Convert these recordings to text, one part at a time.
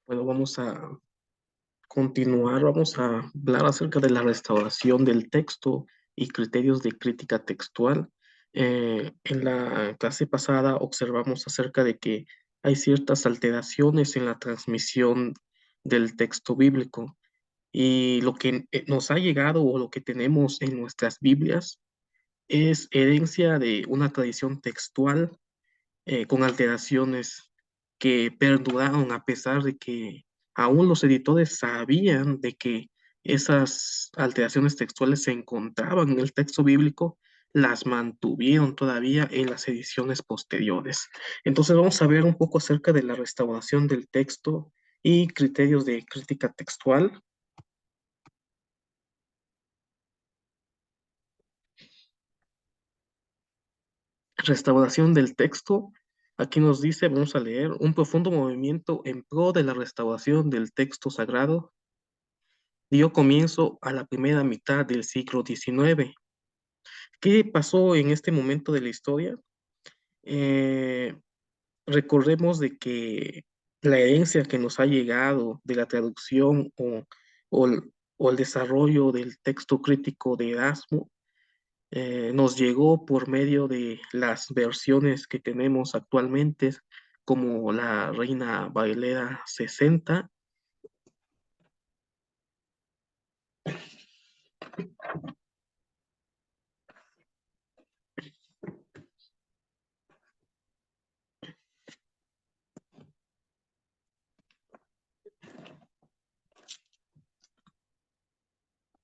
Bueno, vamos a continuar, vamos a hablar acerca de la restauración del texto y criterios de crítica textual. En la clase pasada observamos acerca de que hay ciertas alteraciones en la transmisión del texto bíblico y lo que nos ha llegado o lo que tenemos en nuestras Biblias es herencia de una tradición textual con alteraciones que perduraron a pesar de que aún los editores sabían de que esas alteraciones textuales se encontraban en el texto bíblico, las mantuvieron todavía en las ediciones posteriores. Entonces vamos a ver un poco acerca de la restauración del texto y criterios de crítica textual. Restauración del texto. Aquí nos dice, vamos a leer, un profundo movimiento en pro de la restauración del texto sagrado dio comienzo a la primera mitad del siglo XIX. ¿Qué pasó en este momento de la historia? Eh, Recordemos de que la herencia que nos ha llegado de la traducción o el desarrollo del texto crítico de Erasmo nos llegó por medio de las versiones que tenemos actualmente, como la Reina Valera 60.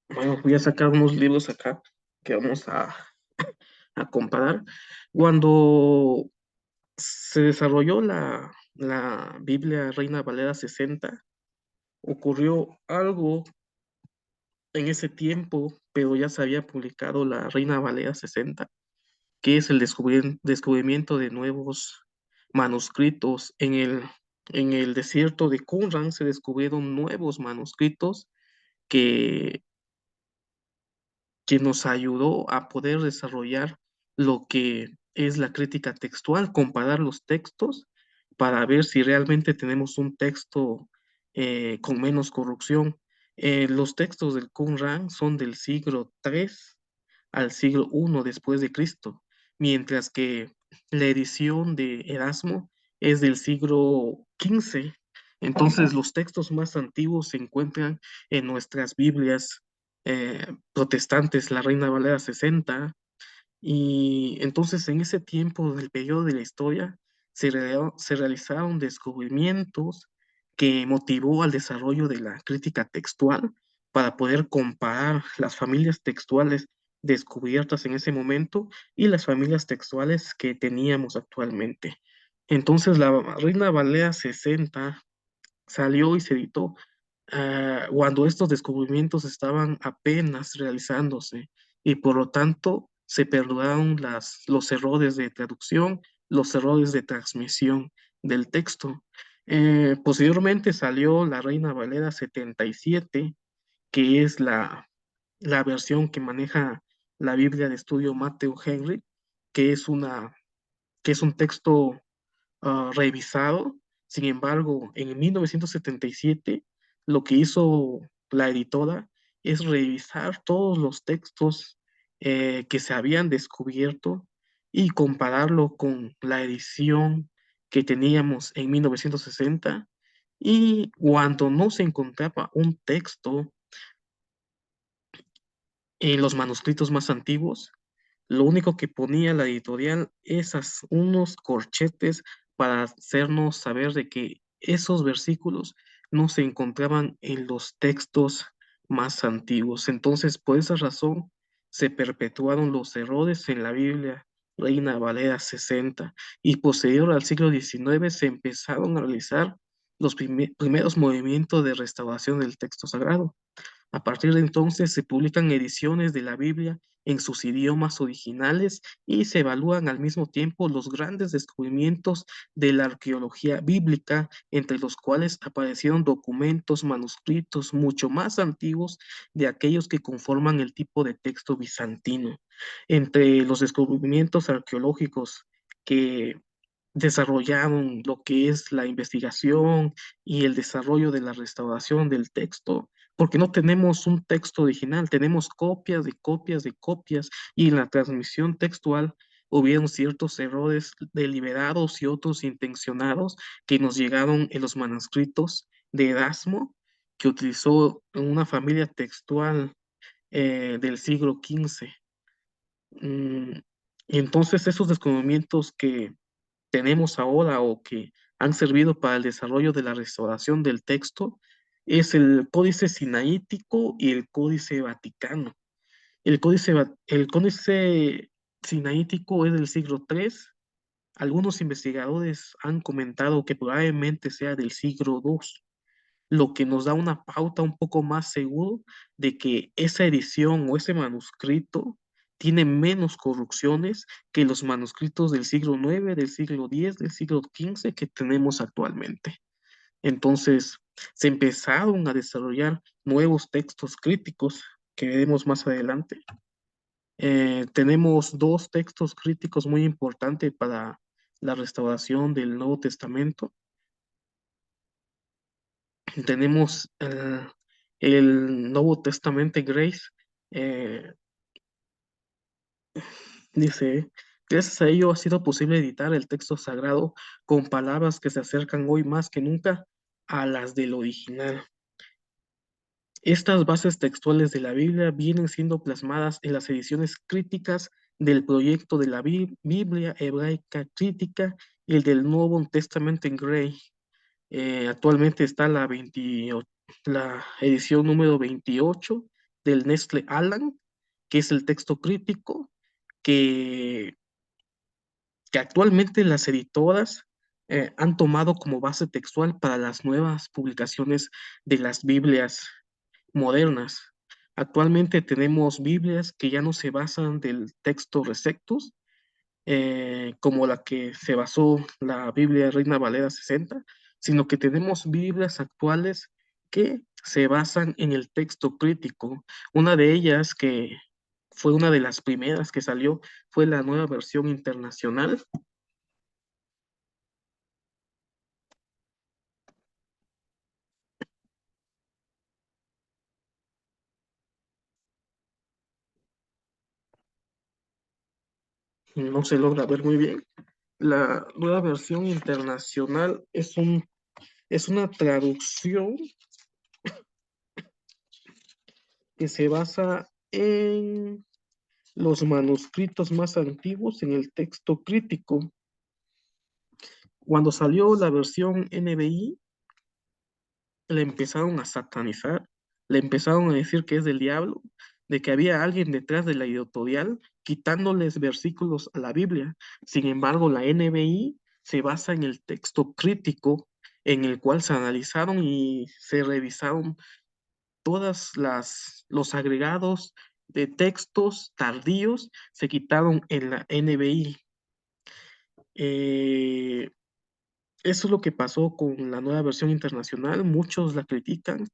Bueno, voy a sacar unos libros acá que vamos a comparar. Cuando se desarrolló la Biblia Reina Valera 60, ocurrió algo en ese tiempo, pero ya se había publicado la Reina Valera 60, que es el descubrimiento de nuevos manuscritos. En el desierto de Qumran se descubrieron nuevos manuscritos que que nos ayudó a poder desarrollar lo que es la crítica textual, comparar los textos para ver si realmente tenemos un texto con menos corrupción. Los textos del Qumran son del siglo III al siglo I después de Cristo, mientras que la edición de Erasmo es del siglo XV. Entonces, los textos más antiguos se encuentran en nuestras Biblias protestantes, la Reina Valera 60, y entonces en ese tiempo del periodo de la historia se realizaron descubrimientos que motivó al desarrollo de la crítica textual para poder comparar las familias textuales descubiertas en ese momento y las familias textuales que teníamos actualmente. Entonces la Reina Valera 60 salió y se editó cuando estos descubrimientos estaban apenas realizándose y por lo tanto se perduraron los errores de traducción, los errores de transmisión del texto. Posteriormente salió la Reina Valera 77, que es la versión que maneja la Biblia de estudio Matthew Henry, que es que es un texto revisado. Sin embargo, en 1977, lo que hizo la editora es revisar todos los textos que se habían descubierto y compararlo con la edición que teníamos en 1960. Y cuando no se encontraba un texto en los manuscritos más antiguos, lo único que ponía la editorial es unos corchetes para hacernos saber de que esos versículos no se encontraban en los textos más antiguos. Entonces, por esa razón, se perpetuaron los errores en la Biblia Reina Valera 60 y posterior al siglo XIX se empezaron a realizar los primeros movimientos de restauración del texto sagrado. A partir de entonces se publican ediciones de la Biblia en sus idiomas originales y se evalúan al mismo tiempo los grandes descubrimientos de la arqueología bíblica, entre los cuales aparecieron documentos manuscritos mucho más antiguos de aquellos que conforman el tipo de texto bizantino. Entre los descubrimientos arqueológicos que desarrollaron lo que es la investigación y el desarrollo de la restauración del texto, porque no tenemos un texto original, tenemos copias de copias de copias, y en la transmisión textual hubieron ciertos errores deliberados y otros intencionados que nos llegaron en los manuscritos de Erasmo, que utilizó una familia textual del siglo XV. Y entonces esos descubrimientos que tenemos ahora o que han servido para el desarrollo de la restauración del texto es el Códice Sinaítico y el Códice Vaticano. El Códice Sinaítico es del siglo III. Algunos investigadores han comentado que probablemente sea del siglo II, lo que nos da una pauta un poco más seguro de que esa edición o ese manuscrito tiene menos corrupciones que los manuscritos del siglo IX, del siglo X, del siglo XV que tenemos actualmente. Entonces, se empezaron a desarrollar nuevos textos críticos que veremos más adelante. Tenemos dos textos críticos muy importantes para la restauración del Nuevo Testamento. Tenemos el Nuevo Testamento Grace. eh, Dice, gracias a ello ha sido posible editar el texto sagrado con palabras que se acercan hoy más que nunca a las del original. Estas bases textuales de la Biblia vienen siendo plasmadas en las ediciones críticas del proyecto de la Biblia hebraica crítica y el del Nuevo Testamento en Gray. Actualmente está la edición número 28 del Nestle Aland, que es el texto crítico que, que actualmente las editoras han tomado como base textual para las nuevas publicaciones de las Biblias modernas. Actualmente tenemos Biblias que ya no se basan del texto Receptus, como la que se basó la Biblia Reina Valera 60, sino que tenemos Biblias actuales que se basan en el texto crítico. Una de ellas, que fue una de las primeras que salió, fue la nueva versión internacional. No se logra ver muy bien. La nueva versión internacional es una traducción que se basa en los manuscritos más antiguos en el texto crítico. Cuando salió la versión NBI, le empezaron a satanizar, le empezaron a decir que es del diablo, de que había alguien detrás de la editorial quitándoles versículos a la Biblia. Sin embargo, la NBI se basa en el texto crítico en el cual se analizaron y se revisaron todas los agregados de textos tardíos, se quitaron en la NBI. Eh, Eso es lo que pasó con la nueva versión internacional. Muchos la critican,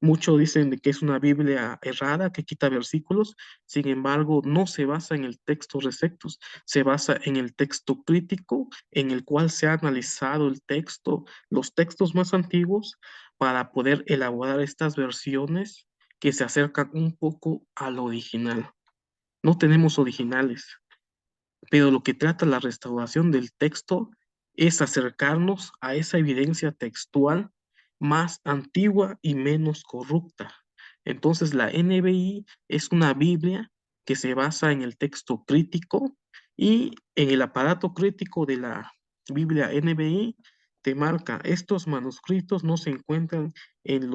muchos dicen de que es una Biblia errada, que quita versículos. Sin embargo, no se basa en el texto receptus, se basa en el texto crítico, en el cual se ha analizado el texto, los textos más antiguos, para poder elaborar estas versiones que se acercan un poco al original. No tenemos originales, pero lo que trata la restauración del texto es acercarnos a esa evidencia textual más antigua y menos corrupta. Entonces, la NBI es una Biblia que se basa en el texto crítico, y en el aparato crítico de la Biblia NBI te marca: estos manuscritos no se encuentran en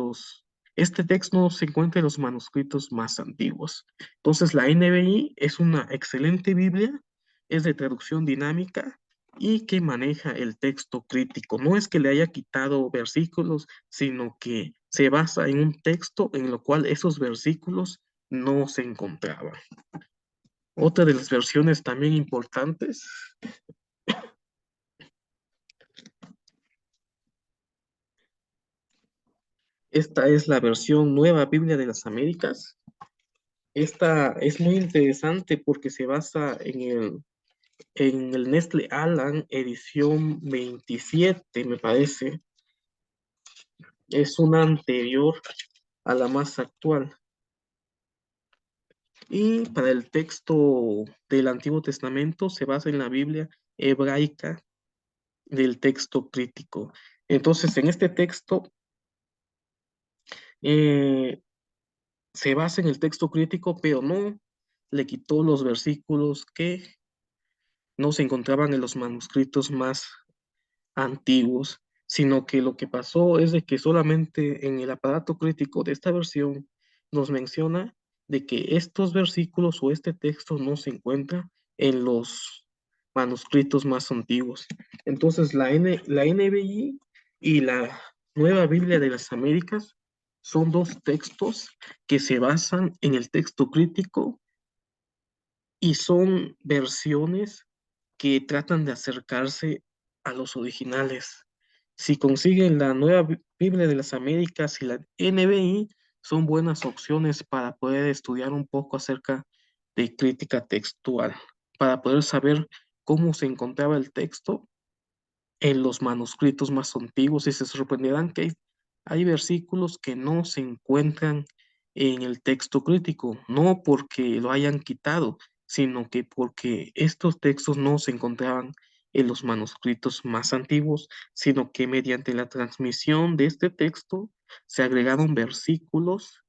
este texto no se encuentra en los manuscritos más antiguos. Entonces, la NBI es una excelente Biblia, es de traducción dinámica y que maneja el texto crítico. No es que le haya quitado versículos, sino que se basa en un texto en lo cual esos versículos no se encontraban. Otra de las versiones también importantes, esta es la versión Nueva Biblia de las Américas. Esta es muy interesante porque se basa en el Nestle Aland edición 27, me parece, es una anterior a la más actual. Y para el texto del Antiguo Testamento se basa en la Biblia hebraica del texto crítico. Entonces, en este texto eh, se basa en el texto crítico, pero no le quitó los versículos que no se encontraban en los manuscritos más antiguos, sino que lo que pasó es de que solamente en el aparato crítico de esta versión nos menciona de que estos versículos o este texto no se encuentra en los manuscritos más antiguos. Entonces la NBI y la Nueva Biblia de las Américas son dos textos que se basan en el texto crítico y son versiones que tratan de acercarse a los originales. Si consiguen la Nueva Biblia de las Américas y la NBI, son buenas opciones para poder estudiar un poco acerca de crítica textual, para poder saber cómo se encontraba el texto en los manuscritos más antiguos y se sorprenderán que hay versículos que no se encuentran en el texto crítico, no porque lo hayan quitado, sino que porque estos textos no se encontraban en los manuscritos más antiguos, sino que mediante la transmisión de este texto se agregaron versículos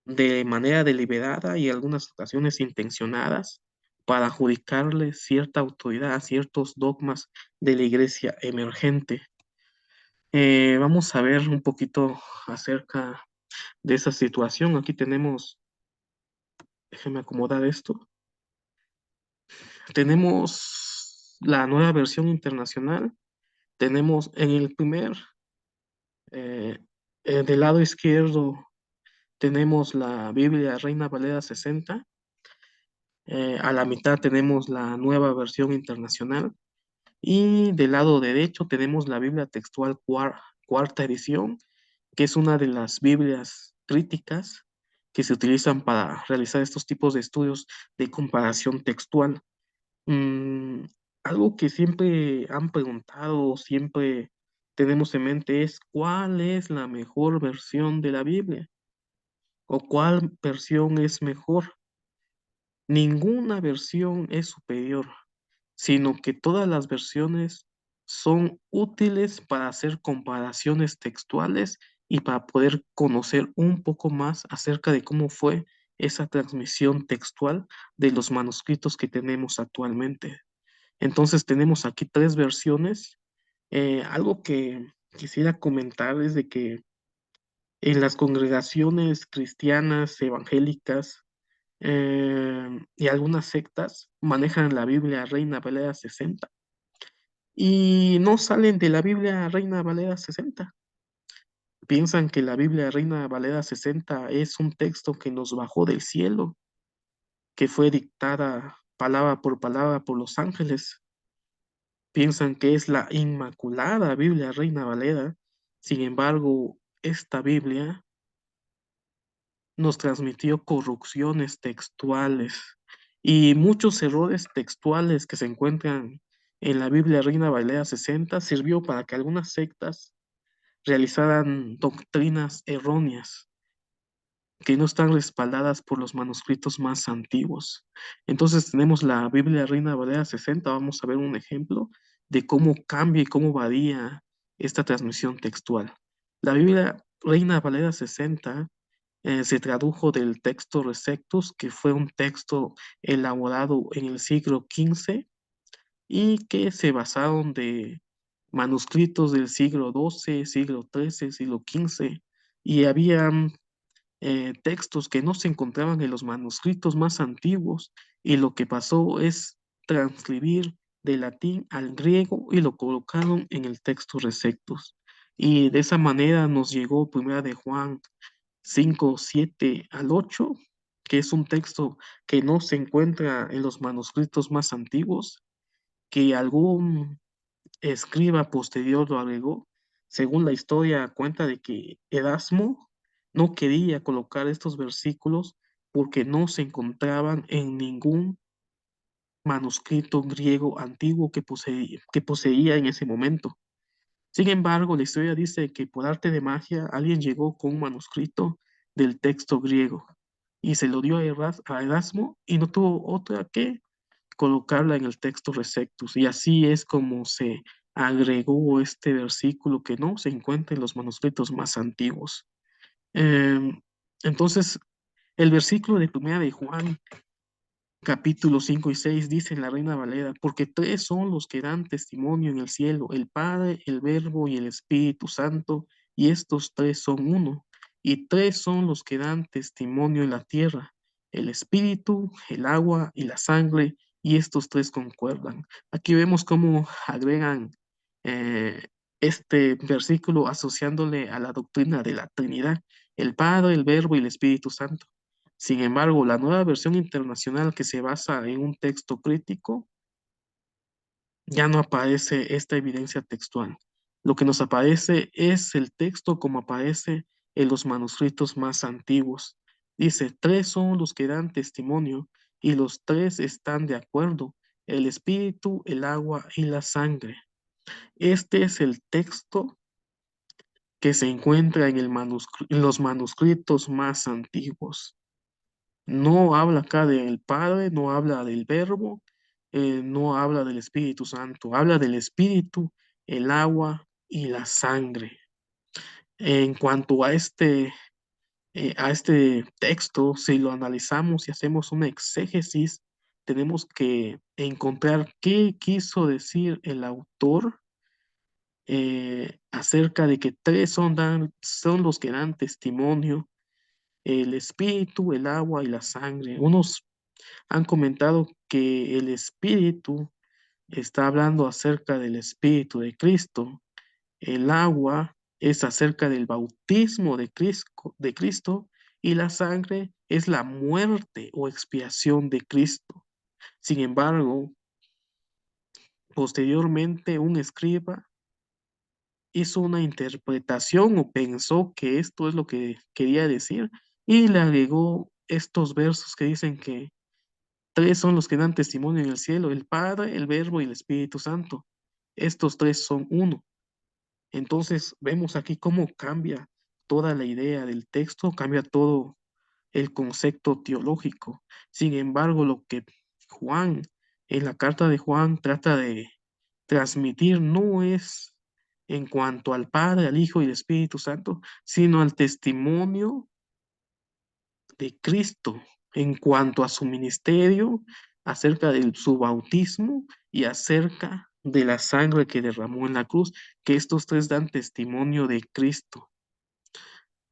de manera deliberada y en algunas ocasiones intencionadas para adjudicarle cierta autoridad a ciertos dogmas de la iglesia emergente. Vamos a ver un poquito acerca de esa situación. Aquí tenemos, déjeme acomodar esto. Tenemos la nueva versión internacional. Tenemos en el primer, eh, del lado izquierdo, tenemos la Biblia Reina Valera 60. A la mitad tenemos la nueva versión internacional y del lado derecho tenemos la Biblia textual cuarta edición, que es una de las Biblias críticas que se utilizan para realizar estos tipos de estudios de comparación textual. Mm, algo que siempre han preguntado, siempre tenemos en mente es ¿cuál es la mejor versión de la Biblia? ¿O cuál versión es mejor? Ninguna versión es superior, sino que todas las versiones son útiles para hacer comparaciones textuales y para poder conocer un poco más acerca de cómo fue esa transmisión textual de los manuscritos que tenemos actualmente. Entonces tenemos aquí tres versiones. Algo que quisiera comentar es de que en las congregaciones cristianas, evangélicas, y algunas sectas manejan la Biblia Reina Valera 60 y no salen de la Biblia Reina Valera 60. Piensan que la Biblia Reina Valera 60 es un texto que nos bajó del cielo, que fue dictada palabra por palabra por los ángeles. Piensan que es la Inmaculada Biblia Reina Valera. Sin embargo, esta Biblia nos transmitió corrupciones textuales y muchos errores textuales que se encuentran en la Biblia Reina Valera 60 sirvió para que algunas sectas realizaran doctrinas erróneas que no están respaldadas por los manuscritos más antiguos. Entonces tenemos la Biblia Reina Valera 60, vamos a ver un ejemplo de cómo cambia y cómo varía esta transmisión textual. La Biblia Reina Valera 60 se tradujo del texto Receptus, que fue un texto elaborado en el siglo XV y que se basaron de manuscritos del siglo XII, siglo XIII, siglo XV, y habían textos que no se encontraban en los manuscritos más antiguos, y lo que pasó es transcribir del latín al griego y lo colocaron en el texto Receptus. Y de esa manera nos llegó Primera de Juan 5 7 al 8, que es un texto que no se encuentra en los manuscritos más antiguos, que algún escriba posterior lo agregó. Según la historia cuenta de que Erasmo no quería colocar estos versículos porque no se encontraban en ningún manuscrito griego antiguo que poseía en ese momento. Sin embargo, la historia dice que por arte de magia alguien llegó con un manuscrito del texto griego y se lo dio a Erasmo y no tuvo otra que colocarla en el texto Receptus. Y así es como se agregó este versículo que no se encuentra en los manuscritos más antiguos. Em, entonces, el versículo de Primera de Juan capítulos 5 y 6 dice en la Reina Valera, porque tres son los que dan testimonio en el cielo, el Padre, el Verbo y el Espíritu Santo, y estos tres son uno. Y tres son los que dan testimonio en la tierra, el Espíritu, el agua y la sangre, y estos tres concuerdan. Aquí vemos cómo agregan eh, este versículo asociándole a la doctrina de la Trinidad, el Padre, el Verbo y el Espíritu Santo. Sin embargo, la nueva versión internacional que se basa en un texto crítico, ya no aparece esta evidencia textual. Lo que nos aparece es el texto como aparece en los manuscritos más antiguos. Dice, tres son los que dan testimonio y los tres están de acuerdo, el espíritu, el agua y la sangre. Este es el texto que se encuentra en en los manuscritos más antiguos. No habla acá del Padre, no habla del Verbo, no habla del Espíritu Santo, habla del Espíritu, el agua y la sangre. En cuanto a este texto, si lo analizamos y hacemos una exégesis, tenemos que encontrar qué quiso decir el autor acerca de que tres son los que dan testimonio, el Espíritu, el agua y la sangre. Unos han comentado que el Espíritu está hablando acerca del Espíritu de Cristo. El agua es acerca del bautismo de Cristo y la sangre es la muerte o expiación de Cristo. Sin embargo, posteriormente un escriba hizo una interpretación o pensó que esto es lo que quería decir y le agregó estos versos que dicen que tres son los que dan testimonio en el cielo, el Padre, el Verbo y el Espíritu Santo. Estos tres son uno. Entonces vemos aquí cómo cambia toda la idea del texto, cambia todo el concepto teológico. Sin embargo, lo que Juan, en la carta de Juan, trata de transmitir no es en cuanto al Padre, al Hijo y al Espíritu Santo, sino al testimonio de Cristo en cuanto a su ministerio, acerca de su bautismo y acerca de la sangre que derramó en la cruz, que estos tres dan testimonio de Cristo.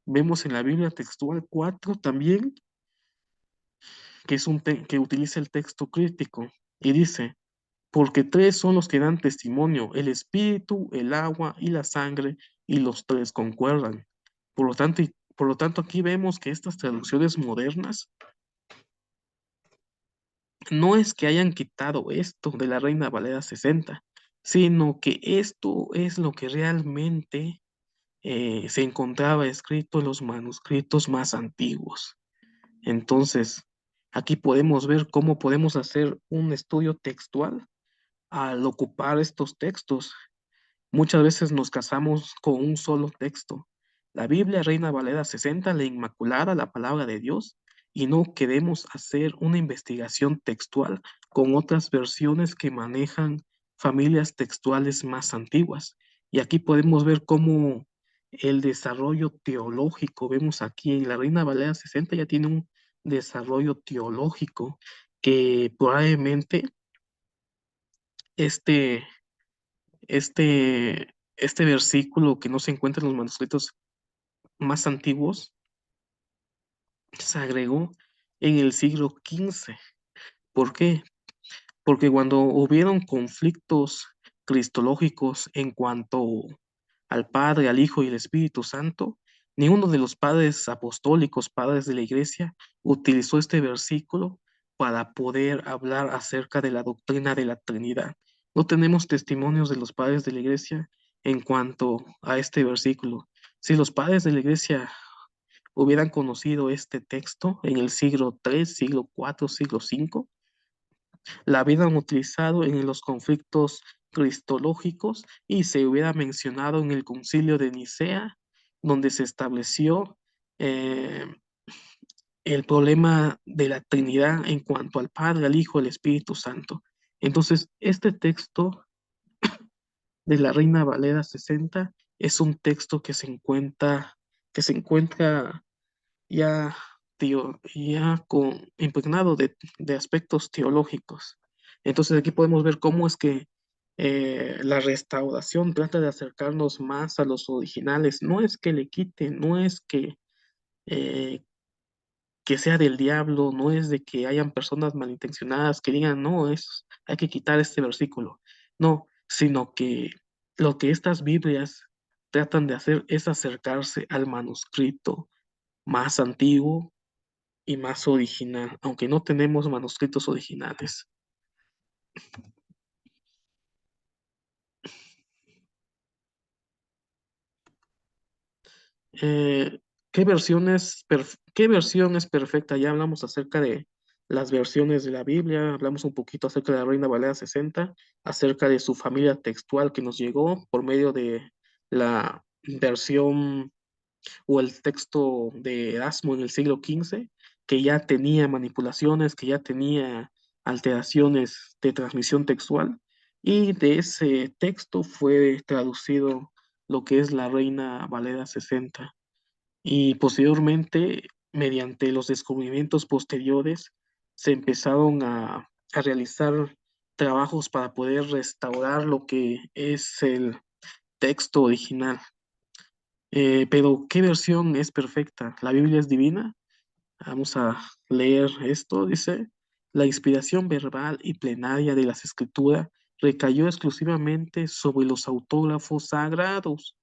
Vemos en la Biblia textual 4 también, que que utiliza el texto crítico y dice, porque tres son los que dan testimonio, el espíritu, el agua y la sangre, y los tres concuerdan. Por lo tanto, aquí vemos que estas traducciones modernas no es que hayan quitado esto de la Reina Valera 60, sino que esto es lo que realmente se encontraba escrito en los manuscritos más antiguos. Entonces, aquí podemos ver cómo podemos hacer un estudio textual al ocupar estos textos. Muchas veces nos casamos con un solo texto. La Biblia Reina Valera 60, la Inmaculada, la palabra de Dios, y no queremos hacer una investigación textual con otras versiones que manejan familias textuales más antiguas. Y aquí podemos ver cómo el desarrollo teológico, vemos aquí en la Reina Valera 60 ya tiene un desarrollo teológico que probablemente este este versículo que no se encuentra en los manuscritos más antiguos se agregó en el siglo XV. ¿Por qué? Porque cuando hubieron conflictos cristológicos en cuanto al Padre, al Hijo y al Espíritu Santo, ninguno de los padres apostólicos, padres de la iglesia, utilizó este versículo para poder hablar acerca de la doctrina de la Trinidad. No tenemos testimonios de los padres de la iglesia en cuanto a este versículo. Si los padres de la iglesia hubieran conocido este texto en el siglo III, siglo IV, siglo V, la hubieran utilizado en los conflictos cristológicos y se hubiera mencionado en el Concilio de Nicea, donde se estableció eh, el problema de la Trinidad en cuanto al Padre, al Hijo, al Espíritu Santo. Entonces, este texto de la Reina Valera 60 es un texto que se encuentra ya, ya impregnado de aspectos teológicos. Entonces aquí podemos ver cómo es que la restauración trata de acercarnos más a los originales. No es que le quiten, no es eh, que sea del diablo, no es de que hayan personas malintencionadas que digan, no, hay que quitar este versículo. No, sino que lo que estas Biblias tratan de hacer es acercarse al manuscrito más antiguo y más original, aunque no tenemos manuscritos originales. Eh, ¿qué versión es perfecta? Ya hablamos acerca de las versiones de la Biblia, hablamos un poquito acerca de la Reina Valera 60, acerca de su familia textual que nos llegó por medio de la versión o el texto de Erasmo en el siglo XV, que ya tenía manipulaciones, que ya tenía alteraciones de transmisión textual, y de ese texto fue traducido lo que es la Reina Valera 60. Y posteriormente, mediante los descubrimientos posteriores, se empezaron a realizar trabajos para poder restaurar lo que es el texto original. Pero, ¿qué versión es perfecta? ¿La Biblia es divina? Vamos a leer esto. Dice, la inspiración verbal y plenaria de las escrituras recayó exclusivamente sobre los autógrafos sagrados.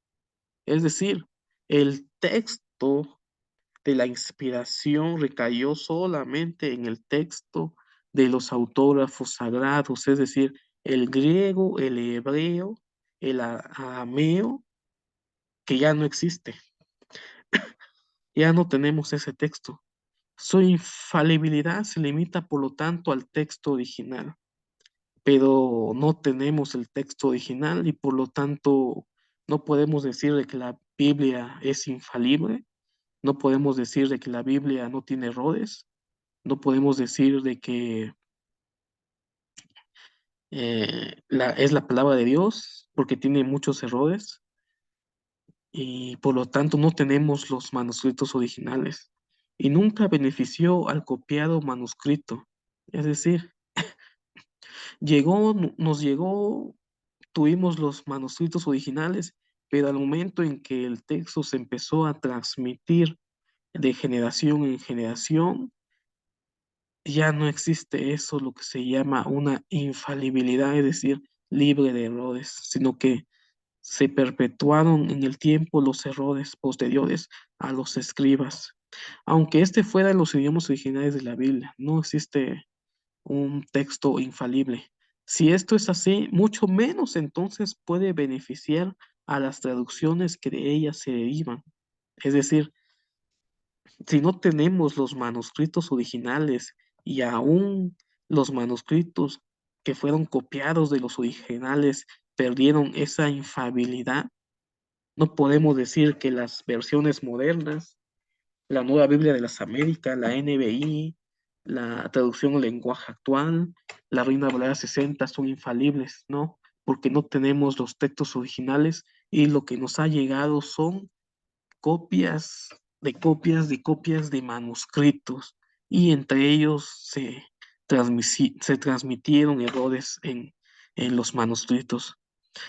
Es decir, el texto de la inspiración recayó solamente en el texto de los autógrafos sagrados, es decir, el griego, el hebreo, el arameo, que ya no existe. Ya no tenemos ese texto. Su infalibilidad se limita, por lo tanto, al texto original, pero no tenemos el texto original y por lo tanto no podemos decir de que la Biblia es infalible, no podemos decir de que la Biblia no tiene errores, no podemos decir de que es la palabra de Dios porque tiene muchos errores y por lo tanto no tenemos los manuscritos originales y nunca benefició al copiado manuscrito. Es decir, nos llegó, tuvimos los manuscritos originales, pero al momento en que el texto se empezó a transmitir de generación en generación, ya no existe eso, lo que se llama una infalibilidad, es decir, libre de errores, sino que se perpetuaron en el tiempo los errores posteriores a los escribas. Aunque este fuera los idiomas originales de la Biblia, no existe un texto infalible. Si esto es así, mucho menos entonces puede beneficiar a las traducciones que de ellas se derivan. Es decir, si no tenemos los manuscritos originales y aún los manuscritos que fueron copiados de los originales perdieron esa infalibilidad, no podemos decir que las versiones modernas, la Nueva Biblia de las Américas, la NBI, la traducción al lenguaje actual, la Reina Valera 60 son infalibles, ¿no? Porque no tenemos los textos originales y lo que nos ha llegado son copias de copias de manuscritos y entre ellos se transmitieron errores en los manuscritos.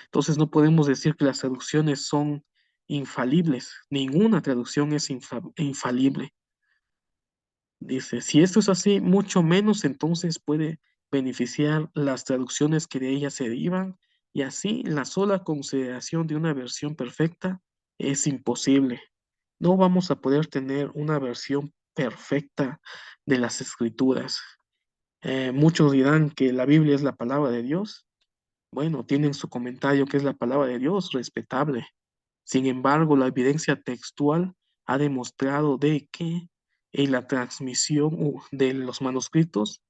Entonces no podemos decir que las traducciones son infalibles. Ninguna traducción es infalible. Dice, si esto es así, mucho menos entonces puede beneficiar las traducciones que de ellas se derivan, y así la sola consideración de una versión perfecta es imposible. No vamos a poder tener una versión perfecta de las escrituras. Muchos dirán que la Biblia es la palabra de Dios. Bueno, tienen su comentario que es la palabra de Dios, respetable. Sin embargo, la evidencia textual ha demostrado de que en la transmisión de los manuscritos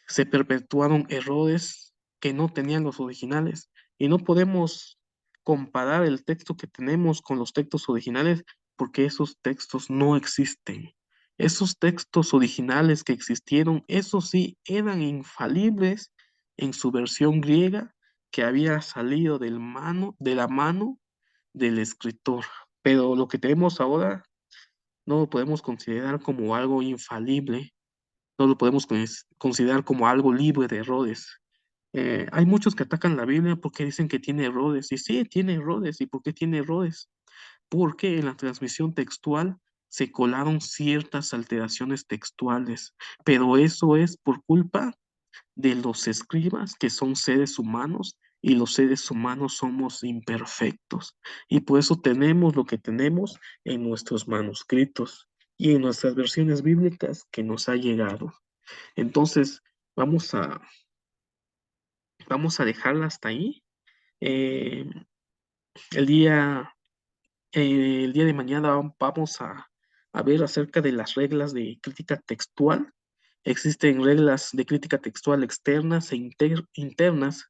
se perpetuaron errores que no tenían los originales y no podemos comparar el texto que tenemos con los textos originales porque esos textos no existen. Esos textos originales que existieron, esos sí, eran infalibles en su versión griega que había salido de la mano del escritor. Pero lo que tenemos ahora no lo podemos considerar como algo infalible, no lo podemos considerar como algo libre de errores. Hay muchos que atacan la Biblia porque dicen que tiene errores, y sí, tiene errores. ¿Y por qué tiene errores? Porque en la transmisión textual se colaron ciertas alteraciones textuales, pero eso es por culpa de los escribas, que son seres humanos, y los seres humanos somos imperfectos, y por eso tenemos lo que tenemos en nuestros manuscritos y en nuestras versiones bíblicas que nos ha llegado. Entonces, vamos a, vamos a dejarla hasta ahí. Eh, el día, el día de mañana vamos a ver acerca de las reglas de crítica textual. Existen reglas de crítica textual externas e internas.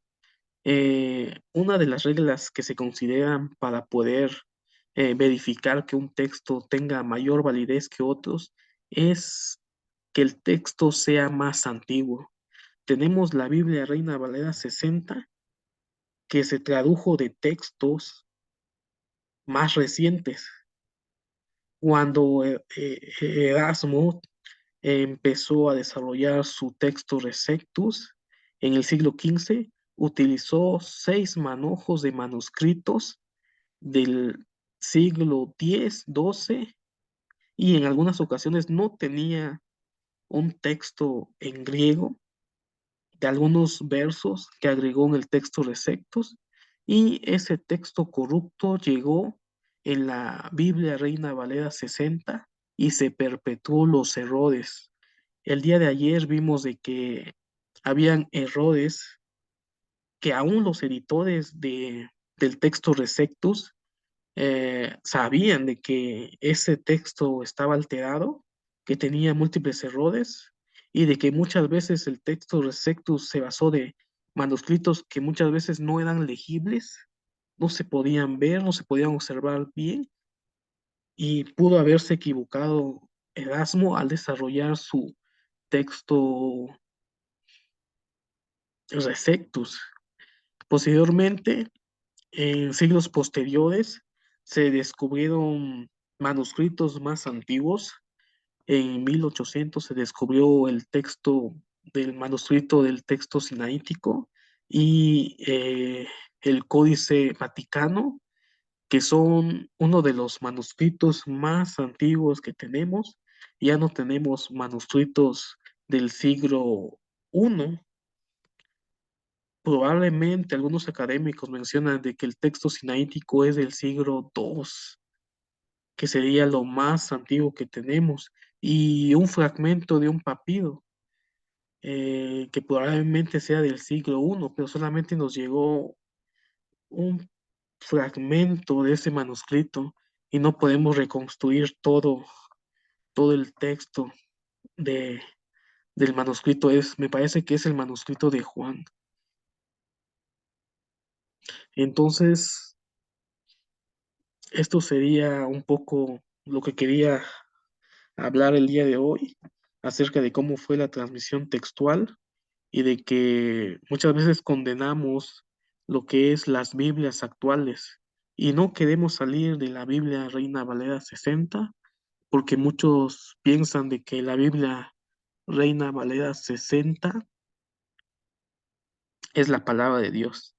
Una de las reglas que se consideran para poder verificar que un texto tenga mayor validez que otros es que el texto sea más antiguo. Tenemos la Biblia Reina Valera 60, que se tradujo de textos más recientes. Cuando Erasmo empezó a desarrollar su texto Receptus en el siglo XV, utilizó 6 manojos de manuscritos del siglo X, XII, y en algunas ocasiones no tenía un texto en griego de algunos versos que agregó en el texto Receptus, y ese texto corrupto llegó en la Biblia Reina Valera 60 y se perpetuó los errores. El día de ayer vimos de que habían errores que aún los editores del texto Receptus sabían de que ese texto estaba alterado, que tenía múltiples errores y de que muchas veces el texto Receptus se basó de manuscritos que muchas veces no eran legibles, no se podían ver, no se podían observar bien, y pudo haberse equivocado Erasmo al desarrollar su texto Receptus. Posteriormente, en siglos posteriores, se descubrieron manuscritos más antiguos. En 1800 se descubrió el texto del manuscrito del texto sinaítico y el Códice Vaticano, que son uno de los manuscritos más antiguos que tenemos. Ya no tenemos manuscritos del siglo I. Probablemente algunos académicos mencionan de que el texto sinaítico es del siglo II, que sería lo más antiguo que tenemos, y un fragmento de un papiro, que probablemente sea del siglo I, pero solamente nos llegó un fragmento de ese manuscrito y no podemos reconstruir todo el texto de, del manuscrito. Me parece que es el manuscrito de Juan. Entonces, esto sería un poco lo que quería hablar el día de hoy acerca de cómo fue la transmisión textual y de que muchas veces condenamos lo que es las Biblias actuales y no queremos salir de la Biblia Reina Valera 60 porque muchos piensan de que la Biblia Reina Valera 60 es la palabra de Dios,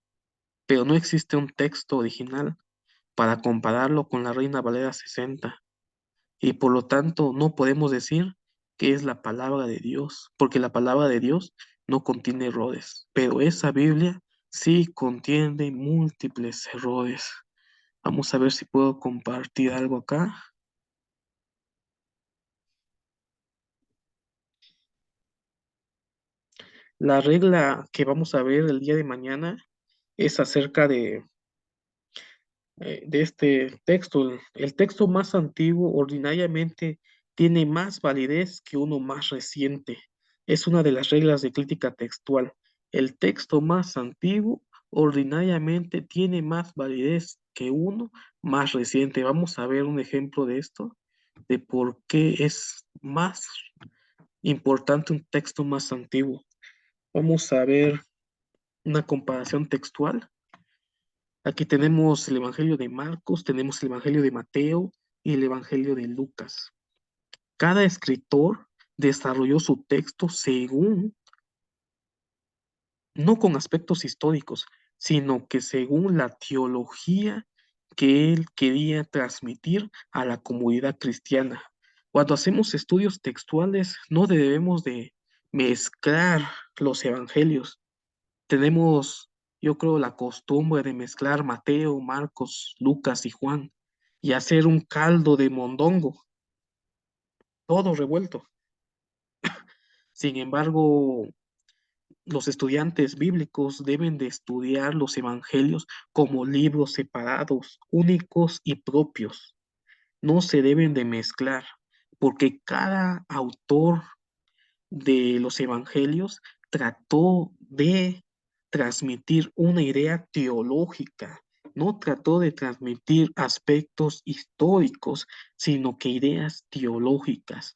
pero no existe un texto original para compararlo con la Reina Valera 60. Y por lo tanto no podemos decir que es la palabra de Dios, porque la palabra de Dios no contiene errores, pero esa Biblia sí contiene múltiples errores. Vamos a ver si puedo compartir algo acá. La regla que vamos a ver el día de mañana es acerca de este texto. El texto más antiguo ordinariamente tiene más validez que uno más reciente. Es una de las reglas de crítica textual. El texto más antiguo ordinariamente tiene más validez que uno más reciente. Vamos a ver un ejemplo de esto, de por qué es más importante un texto más antiguo. Vamos a ver una comparación textual. Aquí tenemos el Evangelio de Marcos, tenemos el Evangelio de Mateo y el Evangelio de Lucas. Cada escritor desarrolló su texto según, no con aspectos históricos, sino que según la teología que él quería transmitir a la comunidad cristiana. Cuando hacemos estudios textuales, no debemos de mezclar los evangelios. Tenemos, yo creo, la costumbre de mezclar Mateo, Marcos, Lucas y Juan y hacer un caldo de mondongo, todo revuelto. Sin embargo, los estudiantes bíblicos deben de estudiar los evangelios como libros separados, únicos y propios. No se deben de mezclar, porque cada autor de los evangelios trató de transmitir una idea teológica, no trató de transmitir aspectos históricos, sino que ideas teológicas.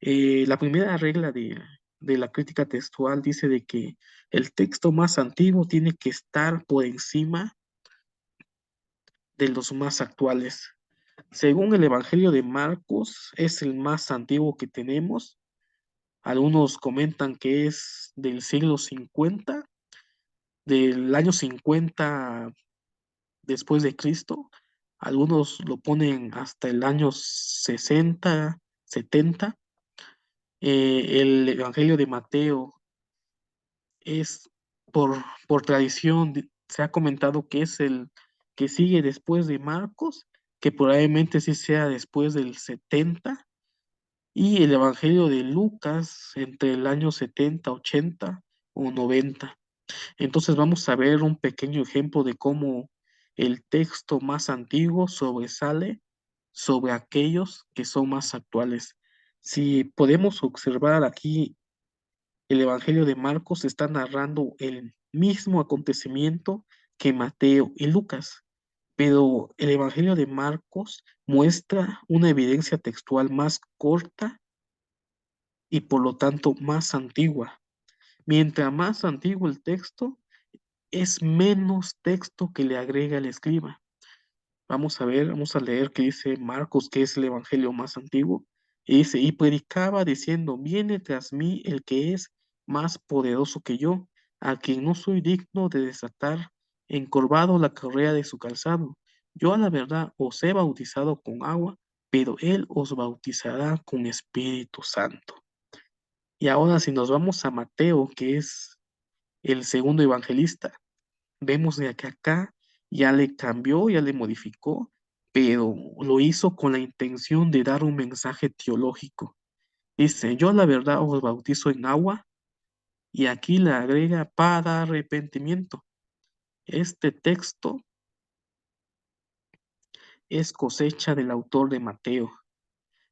La primera regla de la crítica textual dice de que el texto más antiguo tiene que estar por encima de los más actuales. Según el Evangelio de Marcos, es el más antiguo que tenemos. Algunos comentan que es del siglo 50, del año 50 después de Cristo. Algunos lo ponen hasta el año 60, 70. El Evangelio de Mateo es por tradición, se ha comentado que es el que sigue después de Marcos, que probablemente sí sea después del 70, y el Evangelio de Lucas entre el año 70, 80 o 90. Entonces vamos a ver un pequeño ejemplo de cómo el texto más antiguo sobresale sobre aquellos que son más actuales. Si podemos observar aquí, el Evangelio de Marcos está narrando el mismo acontecimiento que Mateo y Lucas, pero el Evangelio de Marcos muestra una evidencia textual más corta y por lo tanto más antigua. Mientras más antiguo el texto, es menos texto que le agrega el escriba. Vamos a ver, vamos a leer qué dice Marcos, que es el evangelio más antiguo. Y dice, y predicaba diciendo, viene tras mí el que es más poderoso que yo, a quien no soy digno de desatar encorvado la correa de su calzado. Yo a la verdad os he bautizado con agua, pero él os bautizará con Espíritu Santo. Y ahora si nos vamos a Mateo, que es el segundo evangelista, vemos de que acá ya le cambió, ya le modificó, pero lo hizo con la intención de dar un mensaje teológico. Dice, yo la verdad os bautizo en agua y aquí le agrega para arrepentimiento. Este texto es cosecha del autor de Mateo.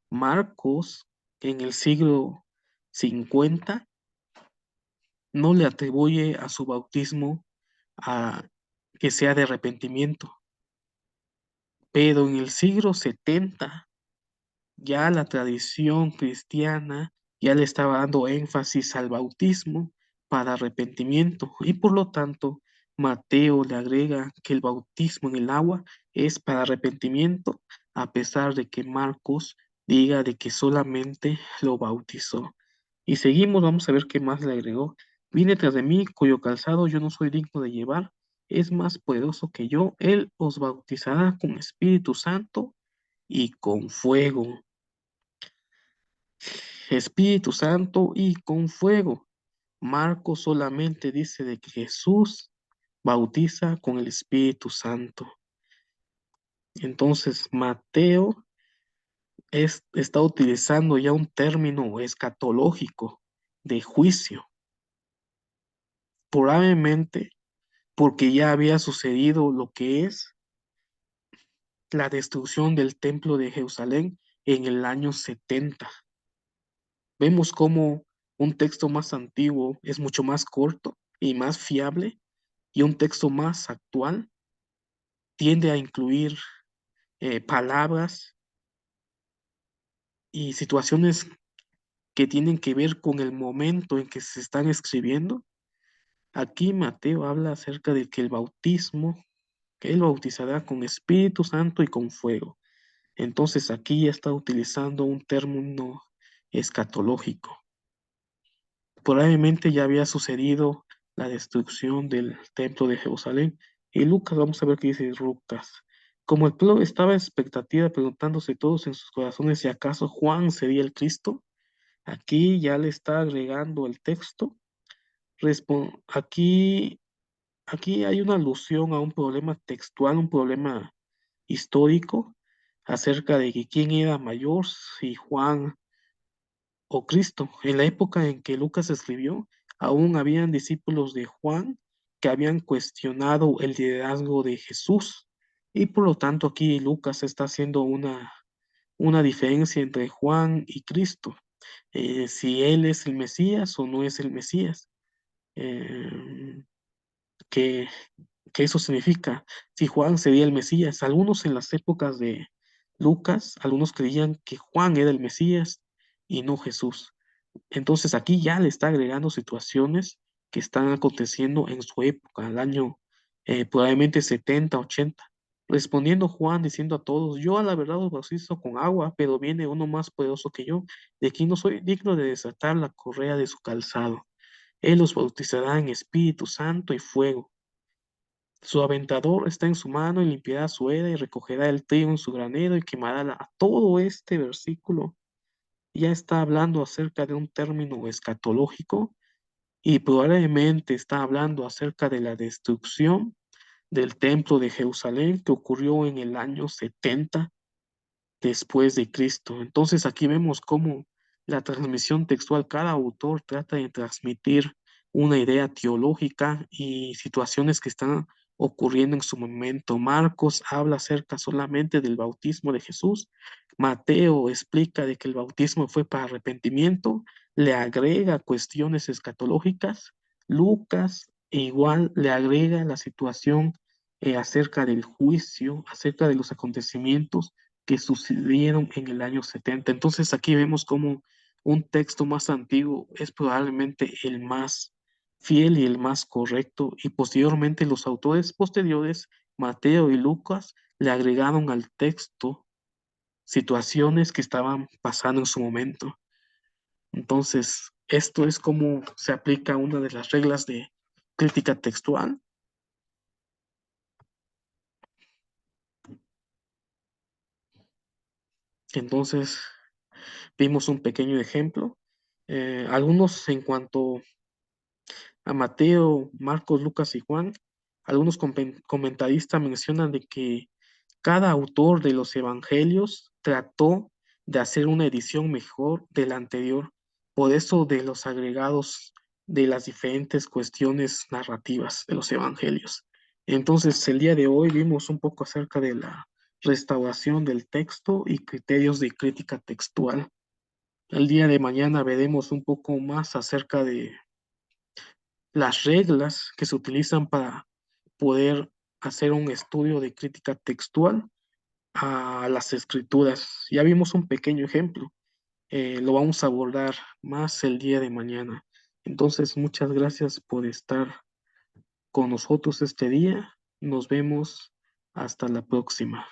Marcos, en el siglo 50, no le atribuye a su bautismo a que sea de arrepentimiento, pero en el siglo 70 ya la tradición cristiana ya le estaba dando énfasis al bautismo para arrepentimiento y por lo tanto Mateo le agrega que el bautismo en el agua es para arrepentimiento, a pesar de que Marcos diga de que solamente lo bautizó. Y seguimos, vamos a ver qué más le agregó. Viene tras de mí, cuyo calzado yo no soy digno de llevar, es más poderoso que yo, él os bautizará con Espíritu Santo y con fuego. Espíritu Santo y con fuego. Marcos solamente dice de que Jesús bautiza con el Espíritu Santo. Entonces, Mateo está utilizando ya un término escatológico de juicio, probablemente porque ya había sucedido lo que es la destrucción del templo de Jerusalén en el año 70. Vemos cómo Un texto más antiguo es mucho más corto y más fiable, y un texto más actual tiende a incluir palabras y situaciones que tienen que ver con el momento en que se están escribiendo. Aquí Mateo habla acerca de que el bautismo, que él bautizará con Espíritu Santo y con fuego. Entonces aquí ya está utilizando un término escatológico. Probablemente ya había sucedido la destrucción del templo de Jerusalén. Y Lucas, vamos a ver qué dice Lucas. Como el pueblo estaba en expectativa, preguntándose todos en sus corazones si acaso Juan sería el Cristo, aquí ya le está agregando el texto. Aquí, aquí hay una alusión a un problema textual, un problema histórico acerca de que quién era mayor, si Juan o Cristo. En la época en que Lucas escribió, aún habían discípulos de Juan que habían cuestionado el liderazgo de Jesús. Y por lo tanto aquí Lucas está haciendo una diferencia entre Juan y Cristo, si él es el Mesías o no es el Mesías. Eh, que, que eso significa, si Juan sería el Mesías. Algunos en las épocas de Lucas, algunos creían que Juan era el Mesías y no Jesús. Entonces aquí ya le está agregando situaciones que están aconteciendo en su época, al año probablemente 70, 80. Respondiendo Juan diciendo a todos, yo a la verdad os bautizo con agua, pero viene uno más poderoso que yo, de quien no soy digno de desatar la correa de su calzado. Él los bautizará en Espíritu Santo y fuego. Su aventador está en su mano y limpiará su era y recogerá el trigo en su granero y quemará todo este versículo ya está hablando acerca de un término escatológico y probablemente está hablando acerca de la destrucción del templo de Jerusalén que ocurrió en el año 70 después de Cristo. Entonces aquí vemos cómo la transmisión textual, cada autor trata de transmitir una idea teológica y situaciones que están ocurriendo en su momento. Marcos habla acerca solamente del bautismo de Jesús. Mateo explica de que el bautismo fue para arrepentimiento, le agrega cuestiones escatológicas. Lucas igual le agrega la situación acerca del juicio, acerca de los acontecimientos que sucedieron en el año 70. Entonces aquí vemos como un texto más antiguo es probablemente el más fiel y el más correcto, y posteriormente los autores posteriores, Mateo y Lucas, le agregaron al texto situaciones que estaban pasando en su momento. Entonces, esto es como se aplica una de las reglas de crítica textual. Entonces, vimos un pequeño ejemplo. Algunos en cuanto a Mateo, Marcos, Lucas y Juan, algunos comentaristas mencionan de que cada autor de los evangelios trató de hacer una edición mejor de la anterior, por eso de los agregados de las diferentes cuestiones narrativas de los evangelios. Entonces, el día de hoy vimos un poco acerca de la restauración del texto y criterios de crítica textual. El día de mañana veremos un poco más acerca de las reglas que se utilizan para poder hacer un estudio de crítica textual a las escrituras. Ya vimos un pequeño ejemplo, lo vamos a abordar más el día de mañana. Entonces, muchas gracias por estar con nosotros este día. Nos vemos hasta la próxima.